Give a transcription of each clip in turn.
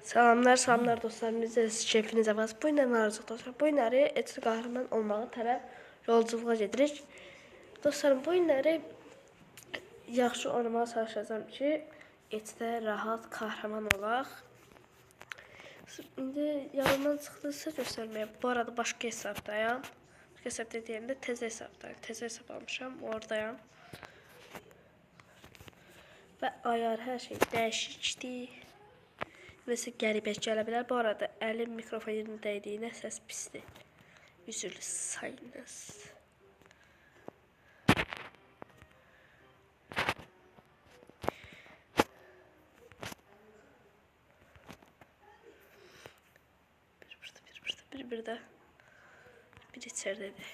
Salamlar, salamlar dostlar. Biz şefinize bas. Bu ilə arzuq dostlar. Bu günləri etli qəhrəman olmağa tərəf yolculuğa gedirik. Dostlarım, bu günləri yaxşı oynamağa çalışacağım ki, etdə rahat qəhrəman olaq. İndi yanımdan çıxdıysa göstərməyə. Bu arada başqa hesabdayım. Başqa hesab dediyimdə təzə hesabdayım. Təzə hesab almışam, oradayım. Və ayar hər şey dəyişikdir. Mesela qəribə gələ bilər. Bu arada əlim mikrofon yerində dəydiyinə səs pisdir. Üzülü sayınız. Bir burada. Bir içəridədir.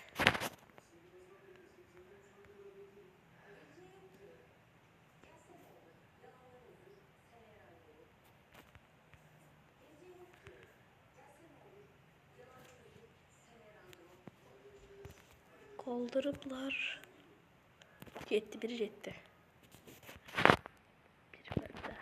Kaldırıblar. Yetti, biri yetti. Biri bende.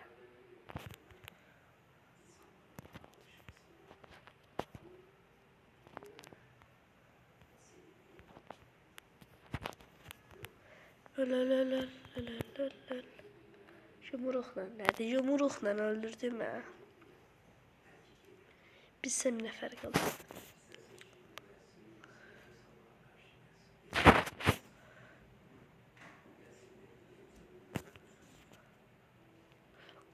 Lalalalalalalal. Yumruqla nədir? Yumruqla öldürdüm ha. Bilsəm nə fərq olur.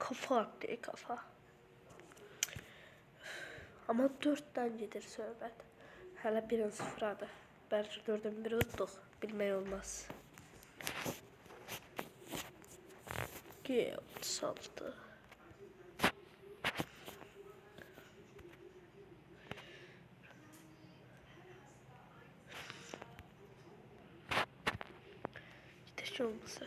Kafa attı, kafa. Ama 4'ten gedir söhbət. Hələ 1-0'adır. Bəlkə 4'ün 1'i utduq. Bilmək olmaz. G36. Gideş olmasa.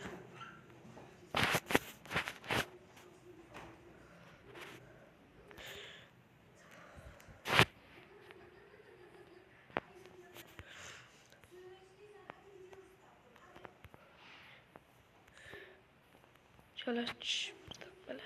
Şöyle aç. Böyle.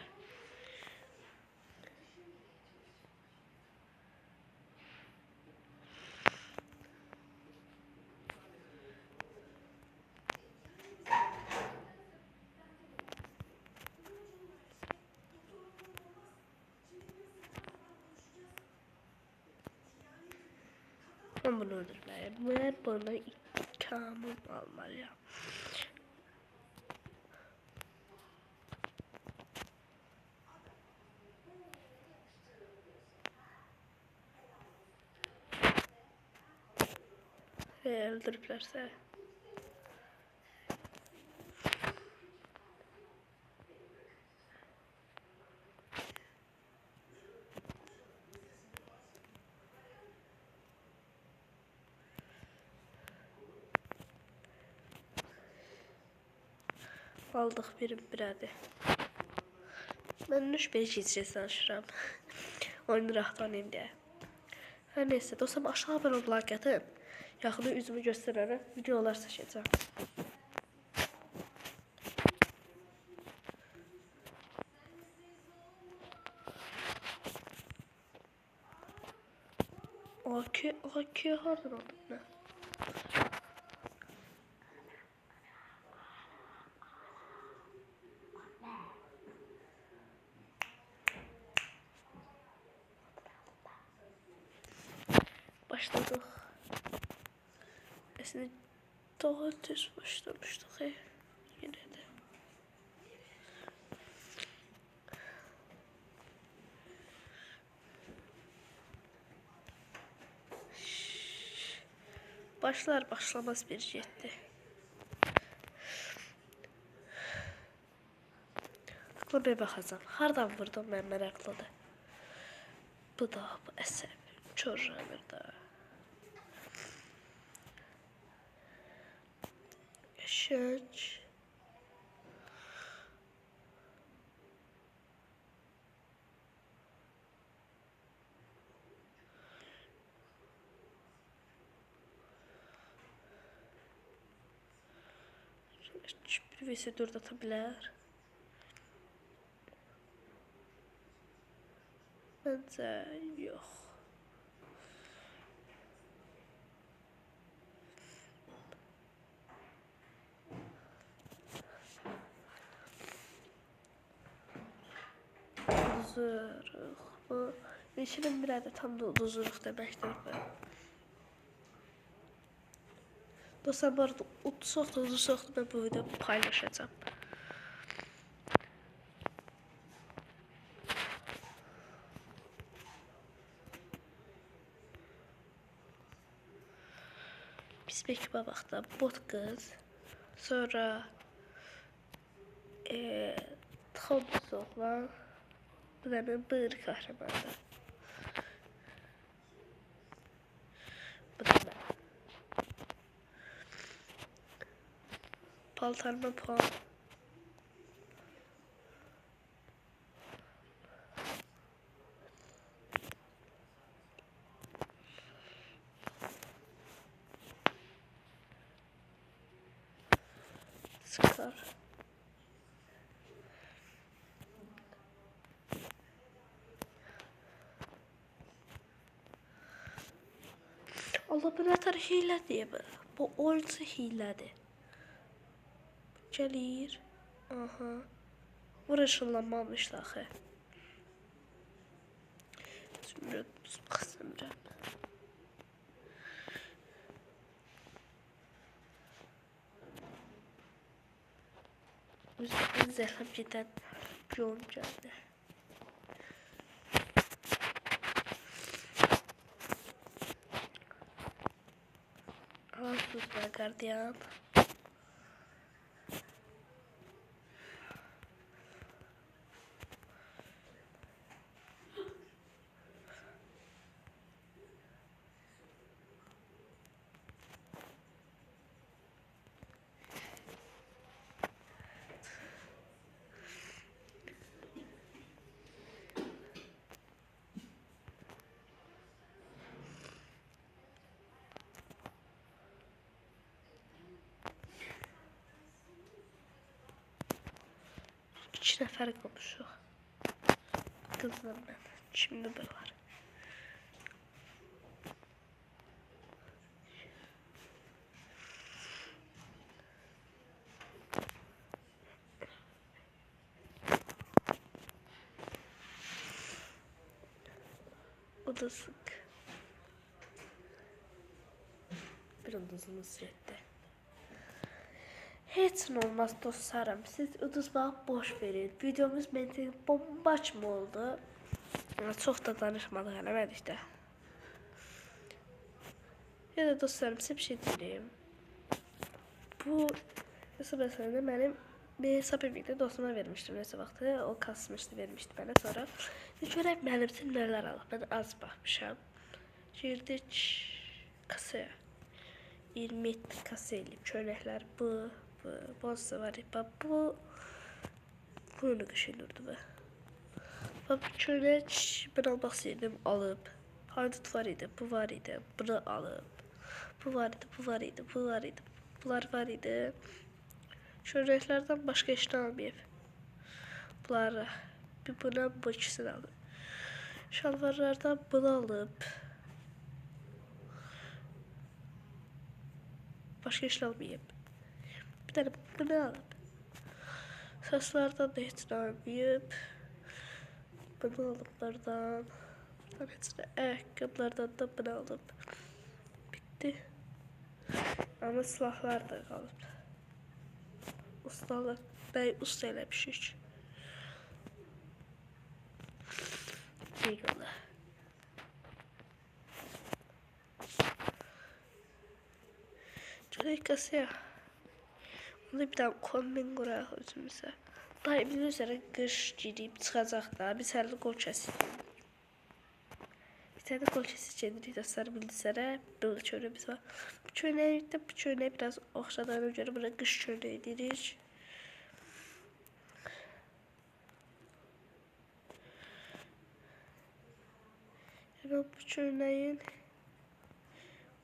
Ben bunu öldürmeliyim ve bana intikamım almalıyım. Ve öldürürlerse. Aldıq bir-birədi. Mən 3-5 gecəsi danışıram. Oyunu rahatlanayım deyə. Hər neysə, dostum aşağı abunə olub like atın. Yaxında üzümü göstərərəm, videolar seçəcəm. AK hardan aldın nə? Başladık. Aslında daha tez başlamıştık. Yine de. Başlar başlamaz bir jetti. Aklı bir baxacam. Hardan vurdum mən məraklıdır. Bu da bu əsəb. Çorranır da. Yaşaç. Bir vs 4 atabilir. Məncə yox. Uduzuruq. Bu neçənin bir adı tam da uduzuruq deməkdir bu. Dostlar, bu arada uduzuruq mən bu videoyu paylaşacağım. Biz belki babaqda bot qız, sonra Tıxıldısı oğlan, bu da benim bığır kahramanım. Bu da ben. Paltarıma puan. Sıkar. Allah bana atar hile diye mi? Bu oyuncu hiledir. Gəlir. Aha. Bura ışınlanmamışdı axı. Şimdi baxsınca. Bizden zəhləm gedən John gəldi. Sus be gardiyan. İki nəfər qopuşuq. Qızla mən. Şimdi bu var. O da sık. Bir uduzumuz yetti. Heç nə olmaz dostlarım. Siz uduzmağı boş verin. Videomuz məncə bombaç mı oldu? Çox da danışmadıq, eləmədik də. Ya da dostlarım, sizə bir şey deyim. Bu hesab əsasında mənim bir hesab evlikdə dostuma vermişdim nəsə vaxtı. O kasmışdı, vermişdi mənə sonra. Görək mənim üçün nələr alıb. Mən az baxmışam. Girdik kasaya. 27 kasa eləyib. Çönəklər bu. Bonsa var. Bu. Bunu düşünürdü bu. Bu çönək ben almaq istəyirdim, alıb. Haydut var idi, bu var idi, bunu alıb. Bu var idi, bu var idi, bu var idi. Bunlar var idi. Çönəklərdən başqa işini almayıb. Bunları. Bir buna bu ikisini alıb. Şalvarlardan bunu alıb. Başqa işini almayıb. Bir tane bunu alıb. Saçlardan da heç nə almayıb. Bunu alıp buradan. Ayakkabılardan da bunu alıp. Bitti. Ama silahlar da kalıp. Ustalar. Ben usta eləmişik. Eyvallah. Çörək kasaya. Onda bir tane kombin quraq özümüzə. Daimin üzərə qış girib çıxacaq da. Biz hələ qol kəsirik. Bir tane qol kəsirik gedirik dostlar bildisərə. Böyle çörəyimiz var. Bu çörəyə biraz oxşadığına görə buna qış çörəyi deyirik. Hemen bu çörəyin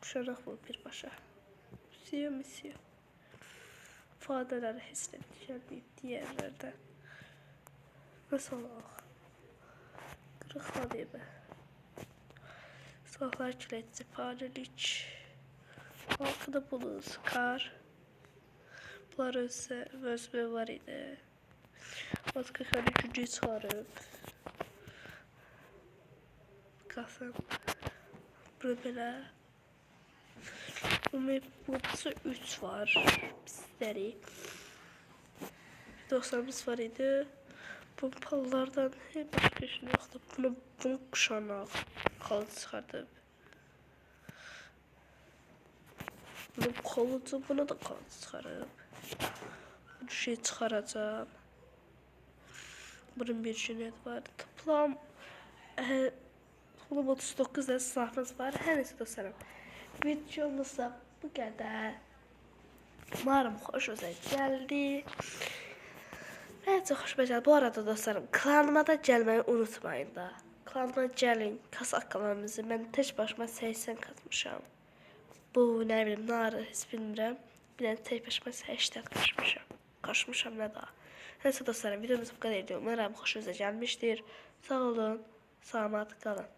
quşanaq bu birbaşa. Müsüyor. İfadeleri hissettirmeyip diğerlerden. Nasıl olaq? Tıklamayayım. Silahlar kilitli, panelik. Halkını bulun, sıkar. Bunlar özme var idi. Başka üçüncüyü çıkarıp. Qalsın. Bunu belə. Umumisi 3 var. Bizləri. Dostlarımız var idi. Bu pallardan başqa şey yoxdur. Bunu quşanaq. Qalı çıxardıb. Bunun kolucu, bunu da qalı çıxarıb. Bu şey çıxaracağım. Bunun bir cüneyt var. Toplam 39 dənə silahımız var. Hər neysə dostlarım. Videomuzda bu qədər. Umarım xoşunuza gəldi. Mən çox xoşuma gəldi. Bu arada dostlarım, klanıma da gəlməyi unutmayın da. Klanıma gəlin. Kasakkalarımızı mən tək başıma 80 katmışam. Bu nə bilim, narı heç bilmirəm. Bir dənə tək başıma 80 qaçmışam nə daha. Neyse dostlarım, videomuz bu qədər idi. Umarım xoşunuza gəlmişdir. Sağ olun, salamat qalın.